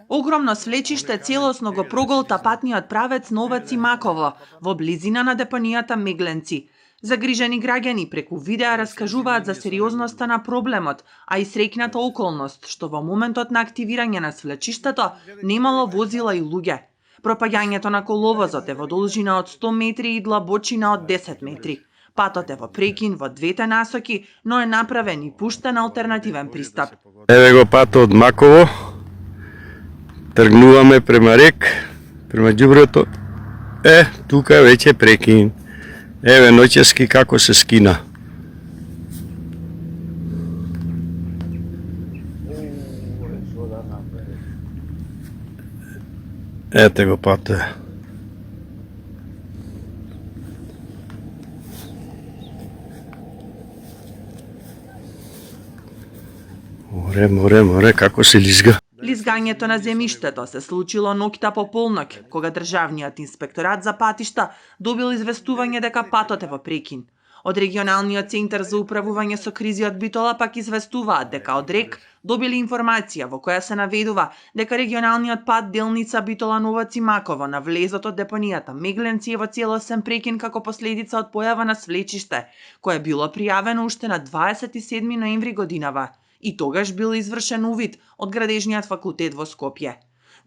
Огромно свлечиште целосно го проголта патниот правец Новац-Маково во близина на депонијата Мегленци. Загрижени граѓани преку видеа раскажуваат за сериозноста на проблемот, а и среќната околност што во моментот на активирање на свлечиштето немало возила и луѓе. Пропаѓањето на коловозот е во должина од 100 метри и длабочина од 10 метри. Патот е во прекин во двете насоки, но е направен и пуштен алтернативен пристап. Еве го патот од Маково. Тргнуваме према рек, према ѓубрето. Тука веќе прекин. Еве ноќески како се скина. Ете го патот. Море, како се лизга. Лизгањето на земјиштето се случило ноќта по полнок, кога Државниот инспекторат за патишта добил известување дека патот е во прекин. Од регионалниот центар за управување со кризи од Битола пак известуваат дека од РЕК добили информација во која се наведува дека регионалниот пат делница Битола-Новац-Маково на влезот од депонијата Мегленци е во целосен прекин како последица од појава на свлечиште, кое било пријавено уште на 27 ноември годинава. И тогаш бил извршен увид од Градежниот факултет во Скопје.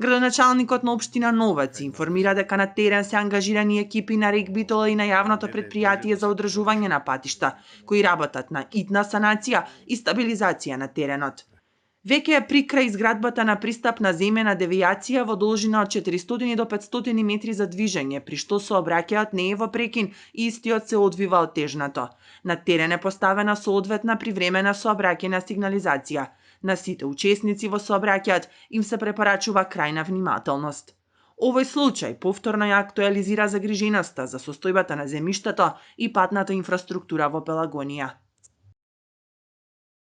Градоначалникот на општина Новац информира дека на терен се ангажирани екипи на РЕК Битола и на јавното предпријатие за одржување на патишта, кои работат на итна санација и стабилизација на теренот. Веќе е при крај изградбата на пристапна земена девијација во должина од 400 до 500 метри за движење, при што сообраќајот не е во прекин и истиот се одвива оттежнато. На терен е поставена соодветна привремена сообраќајна сигнализација. На сите учесници во сообраќајот им се препорачува крајна внимателност. Овој случај повторно ја актуализира загриженоста за состојбата на земјиштето и патната инфраструктура во Пелагонија.